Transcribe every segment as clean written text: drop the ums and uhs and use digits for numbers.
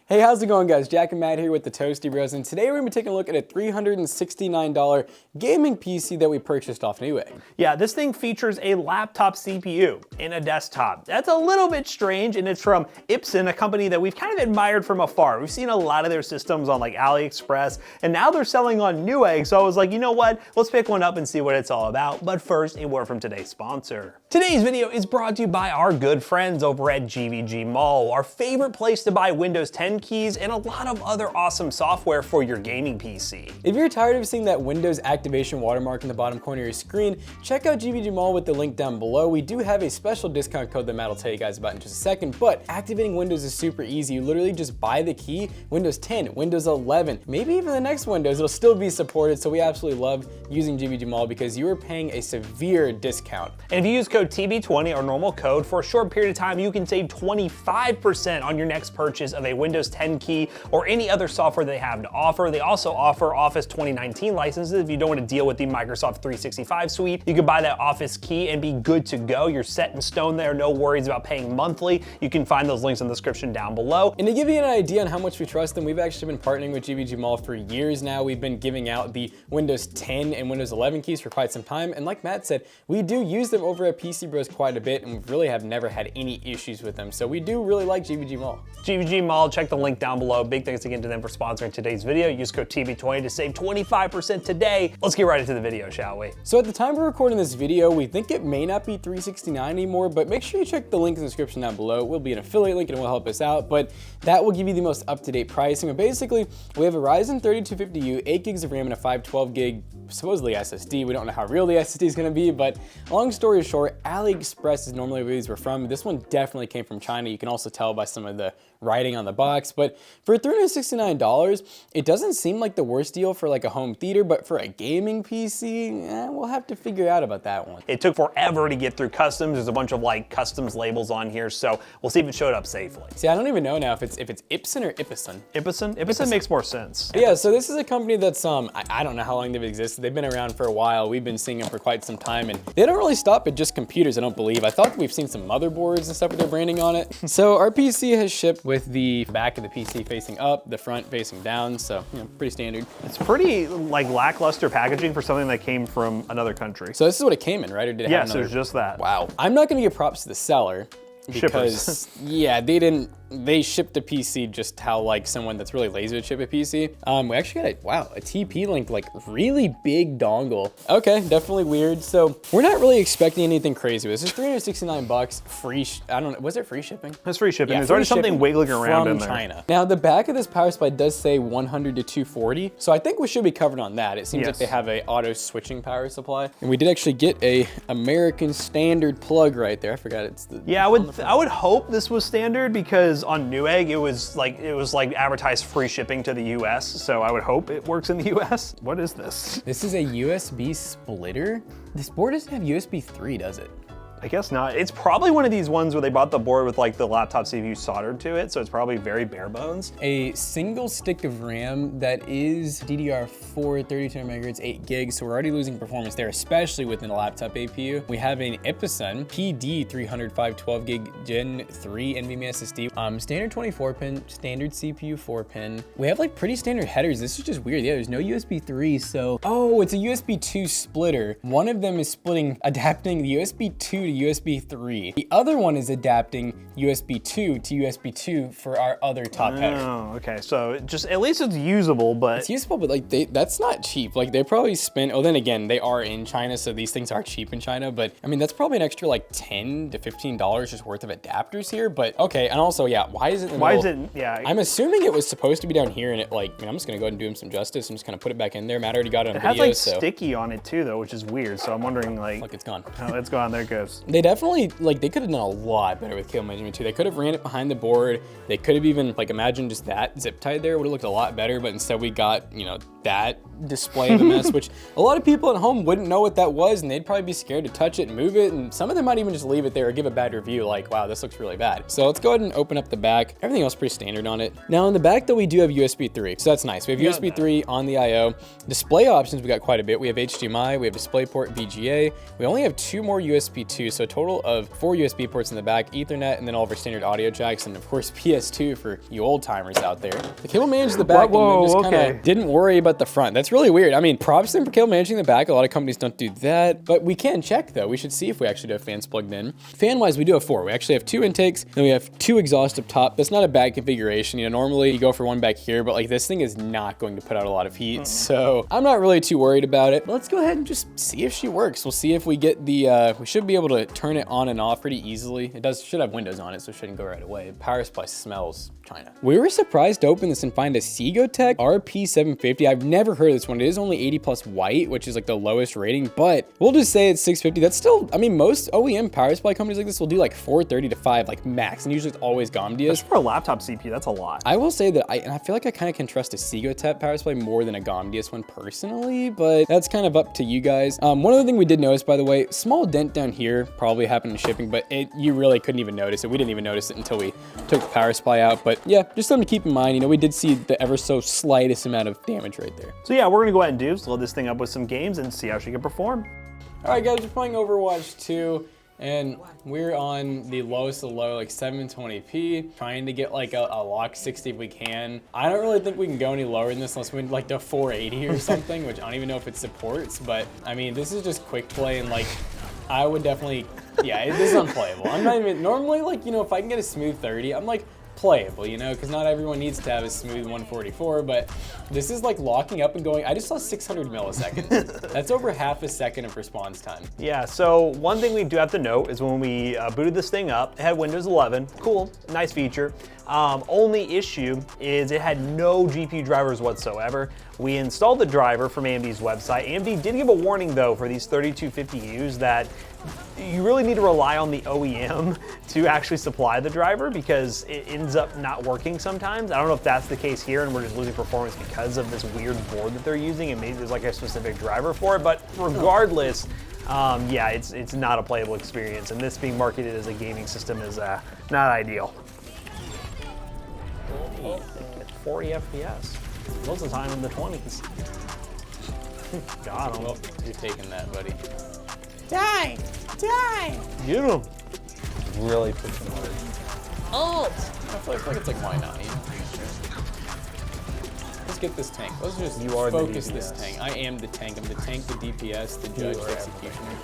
Hey, how's it going, guys? Jack and Matt here with the Toasty Bros, and today we're going to be taking a look at a $369 gaming PC that we purchased off Newegg. Yeah, this thing features a laptop CPU in a desktop. That's a little bit strange, and it's from Ipason, a company that we've kind of admired from afar. We've seen a lot of their systems on like AliExpress, and now they're selling on Newegg, so I was like, you know what? Let's pick one up and see what it's all about. But first, a word from today's sponsor. Today's video is brought to you by our good friends over at GVG Mall, our favorite place to buy Windows 10 keys and a lot of other awesome software for your gaming PC. If you're tired of seeing that Windows activation watermark in the bottom corner of your screen, check out GVG Mall with the link down below. We do have a special discount code that Matt will tell you guys about in just a second, but activating Windows is super easy. You literally just buy the key, Windows 10, Windows 11, maybe even the next Windows, it'll still be supported, so we absolutely love using GVG Mall because you are paying a severe discount. And if you use code TB20, our normal code, for a short period of time, you can save 25% on your next purchase of a Windows 10 key or any other software they have to offer. They also offer Office 2019 licenses. If you don't want to deal with the Microsoft 365 suite, you can buy that Office key and be good to go. You're set in stone there, no worries about paying monthly. You can find those links in the description down below. And to give you an idea on how much we trust them, we've actually been partnering with GVG Mall for years now. We've been giving out the Windows 10 and Windows 11 keys for quite some time. And like Matt said, we do use them over at PC Bros quite a bit, and we really have never had any issues with them. So we do really like GVG Mall. GVG Mall, check the link down below. Big thanks again to them for sponsoring today's video. Use code TB20 to save 25% today. Let's get right into the video, shall we? So at the time we're recording this video, we think it may not be $369 anymore, but make sure you check the link in the description down below. It will be an affiliate link and it will help us out, but that will give you the most up-to-date pricing. But basically, we have a Ryzen 3250U, 8 gigs of RAM and a 512 gig supposedly SSD. We don't know how real the SSD is going to be, but long story short, AliExpress is normally where these were from. This one definitely came from China. You can also tell by some of the writing on the box, but for $369, it doesn't seem like the worst deal for like a home theater, but for a gaming PC, we'll have to figure out about that one. It took forever to get through customs. There's a bunch of like customs labels on here, so we'll see if it showed up safely. See, I don't even know now if it's Ipason or Ipason. Ipason makes more sense. Yeah, so this is a company that's, I don't know how long they've existed. They've been around for a while. We've been seeing them for quite some time, and they don't really stop at just computers, I don't believe. I thought we've seen some motherboards and stuff with their branding on it. So our PC has shipped with the back of the PC facing up, the front facing down, so, you know, pretty standard. It's pretty, like, lackluster packaging for something that came from another country. So this is what it came in, right? Or did it have another? Yes, it was just that. Wow. I'm not gonna give props to the seller because, yeah, they shipped the PC just how like someone that's really lazy would ship a PC. We actually got a TP-Link, like really big dongle. Okay, definitely weird. So we're not really expecting anything crazy. This is $369 free. I don't know, was it free shipping? It's free shipping. Yeah, there's already something wiggling around in there. China. Now the back of this power supply does say 100 to 240. So I think we should be covered on that. It seems like they have a auto switching power supply. And we did actually get a American standard plug right there. I forgot it's the. Yeah, I would hope this was standard because on Newegg, it was like advertised free shipping to the US, so I would hope it works in the US. What is this? This is a USB splitter. This board doesn't have USB 3, does it? I guess not. It's probably one of these ones where they bought the board with like the laptop CPU soldered to it, so it's probably very bare bones. A single stick of RAM that is DDR4, 32 megahertz, 8 gigs, so we're already losing performance there, especially within a laptop APU. We have an Ipason PD 300 512 gig Gen 3 NVMe SSD, standard 24 pin, standard CPU 4 pin. We have like pretty standard headers. This is just weird. Yeah, there's no USB 3, so, oh, it's a USB 2 splitter. One of them is splitting, adapting the USB 2 to USB 3. The other one is adapting USB 2 to USB 2 for our other top header. Oh, okay. So just at least it's usable, but it's usable, but like that's not cheap. Like they probably spent. Oh, then again, they are in China, so these things are cheap in China. But I mean, that's probably an extra like $10 to $15 just worth of adapters here. But okay, and also, yeah, why is it? In the middle? Yeah. I'm assuming it was supposed to be down here, and it like. I mean, I'm just gonna go ahead and do him some justice. I'm just gonna put it back in there. Matt already got it on video. It has like sticky on it too, though, which is weird. So I'm wondering like. Look, it's gone. Oh, it's gone. There it goes. They definitely, like, they could have done a lot better with cable management too. They could have ran it behind the board. They could have even, like, imagine just that zip tied there would have looked a lot better, but instead we got, you know, that display of a mess, which a lot of people at home wouldn't know what that was, and they'd probably be scared to touch it and move it, and some of them might even just leave it there or give a bad review, like, wow, this looks really bad. So let's go ahead and open up the back. Everything else pretty standard on it. Now on the back though, we do have USB 3, so that's nice. We have USB 3 on the I/O. Display options, we got quite a bit. We have HDMI, we have DisplayPort VGA. We only have 2 more USB PS2. So a total of 4 USB ports in the back, Ethernet, and then all of our standard audio jacks, and of course PS2 for you old timers out there. The cable managed the back and then just kind of didn't worry about the front. That's really weird. I mean, props to them for cable managing the back. A lot of companies don't do that, but we can check though. We should see if we actually do have fans plugged in. Fan-wise, we do have 4. We actually have 2 intakes, then we have 2 exhausts up top. That's not a bad configuration. You know, normally you go for one back here, but like this thing is not going to put out a lot of heat, so I'm not really too worried about it. But let's go ahead and just see if she works. We'll see if we get the, we should be able to turn it on and off pretty easily. It should have windows on it, so it shouldn't go right away. Power supply smells China. We were surprised to open this and find a Segotech RP750. I've never heard of this one. It is only 80 plus white, which is like the lowest rating, but we'll just say it's 650. That's still, I mean, most OEM power supply companies like this will do like 430 to 5, like max, and usually it's always Gamdias. That's for a laptop CPU, that's a lot. I will say that I feel like I kind of can trust a Segotech power supply more than a Gamdias one personally, but that's kind of up to you guys. One other thing we did notice, by the way, small dent down here, probably happened in shipping, but you really couldn't even notice it. We didn't even notice it until we took the power supply out, but yeah, just something to keep in mind. You know, we did see the ever so slightest amount of damage right there. So yeah, we're gonna go ahead and load this thing up with some games and see how she can perform. All right, guys, we're playing Overwatch 2. And we're on the lowest of low, like 720p, trying to get like a lock 60 if we can. I don't really think we can go any lower than this unless we like to 480 or something, which I don't even know if it supports, but I mean, this is just quick play, and like, I would definitely, yeah, this is unplayable. I'm not even, normally like, you know, if I can get a smooth 30, I'm like, playable, you know, because not everyone needs to have a smooth 144, but this is like locking up and going. I just saw 600 milliseconds. That's over half a second of response time. Yeah, so one thing we do have to note is when we booted this thing up, it had Windows 11. Cool, nice feature. Only issue is it had no GPU drivers whatsoever. We installed the driver from AMD's website. AMD did give a warning though for these 3250Us that you really need to rely on the OEM to actually supply the driver because it ends up not working sometimes. I don't know if that's the case here and we're just losing performance because of this weird board that they're using and maybe there's like a specific driver for it, but regardless, yeah, it's not a playable experience, and this being marketed as a gaming system is not ideal. 40 FPS. Most of the time in the 20s. Got him. Well, you're taking that, buddy. Die! Die! Get him. Really pushing hard. Ult! I feel like it's like, why not? Let's get this tank. Let's just focus this tank. I am the tank. I'm the tank, the DPS, the judge, the executioner.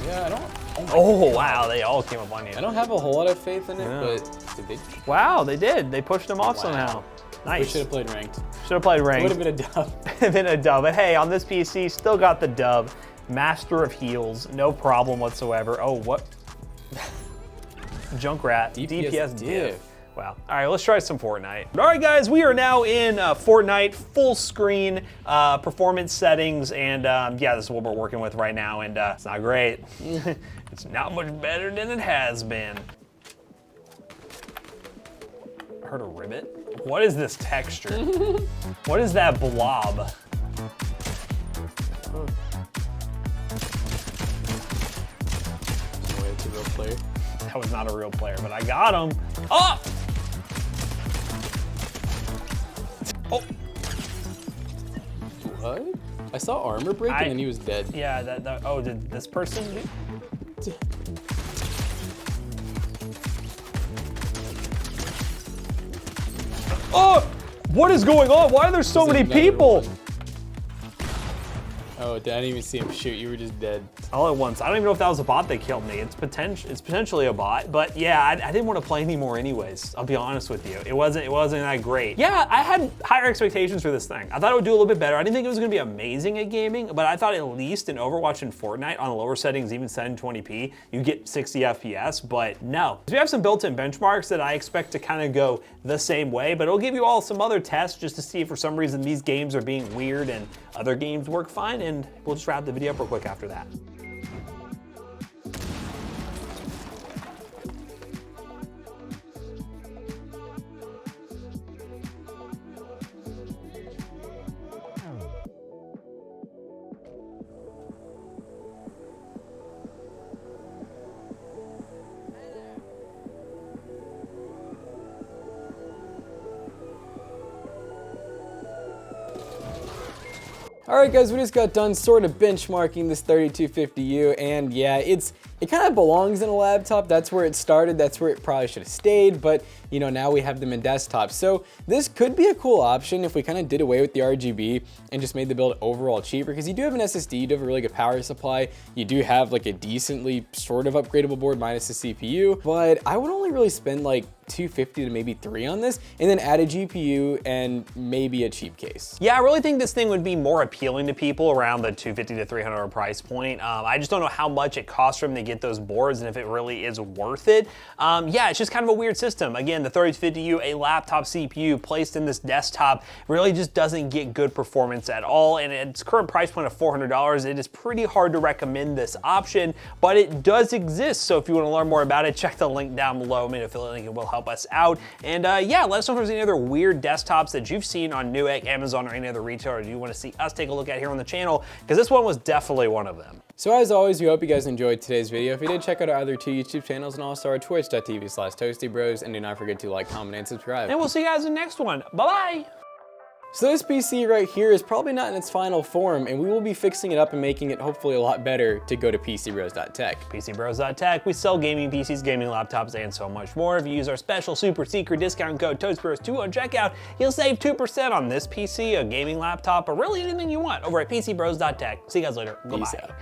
Yeah, I don't. Oh wow, they all came up on you. I don't have a whole lot of faith in it, but did they? Wow, they did. They pushed them off somehow. Nice. We should have played ranked. Should have played ranked. Would have been a dub. Been a dub. But hey, on this PC, still got the dub. Master of heals, no problem whatsoever. Oh, what? Junkrat, DPS div. Wow. All right, let's try some Fortnite. All right, guys, we are now in Fortnite, full screen performance settings, and yeah, this is what we're working with right now, and it's not great. It's not much better than it has been. I heard a ribbit. What is this texture? What is that blob? It's a real player. That was not a real player, but I got him. Oh! Oh! What? I saw armor break and then he was dead. Yeah, oh, did this person do? Oh! What is going on? Why are there so many people? One. Oh, I didn't even see him shoot. You were just dead. All at once. I don't even know if that was a bot that killed me. It's potentially a bot, but yeah, I didn't want to play anymore anyways. I'll be honest with you. It wasn't that great. Yeah, I had higher expectations for this thing. I thought it would do a little bit better. I didn't think it was going to be amazing at gaming, but I thought at least in Overwatch and Fortnite on the lower settings, even 720p, you get 60 FPS, but no. We have some built-in benchmarks that I expect to kind of go the same way, but it'll give you all some other tests just to see if for some reason these games are being weird and other games work fine, and we'll just wrap the video up real quick after that. All right, guys, we just got done sort of benchmarking this 3250U, and yeah, it's it kind of belongs in a laptop. That's where it started. That's where it probably should have stayed. But you know, now we have them in desktops. So this could be a cool option if we kind of did away with the RGB and just made the build overall cheaper, because you do have an SSD, you do have a really good power supply, you do have like a decently sort of upgradable board minus the CPU, but I would only really spend like $250 to maybe $300 on this, and then add a GPU and maybe a cheap case. Yeah, I really think this thing would be more appealing to people around the $250 to $300 price point. I just don't know how much it costs for them to get those boards and if it really is worth it. Yeah, it's just kind of a weird system. Again, the 3050U, a laptop CPU placed in this desktop, really just doesn't get good performance at all, and at its current price point of $400, it is pretty hard to recommend this option, but it does exist. So if you want to learn more about it, check the link down below. I mean, affiliate link, it will help us out. And yeah, let us know if there's any other weird desktops that you've seen on Newegg, Amazon, or any other retailer you want to see us take a look at here on the channel, because this one was definitely one of them. So as always, we hope you guys enjoyed today's video. If you did, check out our other 2 YouTube channels and also our twitch.tv/toastybros, and do not forget to like, comment, and subscribe. And we'll see you guys in the next one. Bye-bye. So this PC right here is probably not in its final form, and we will be fixing it up and making it hopefully a lot better to go to PCBros.tech. PCBros.tech, we sell gaming PCs, gaming laptops, and so much more. If you use our special super secret discount code TOASTBROS2 on checkout, you'll save 2% on this PC, a gaming laptop, or really anything you want over at PCBros.tech. See you guys later. Goodbye.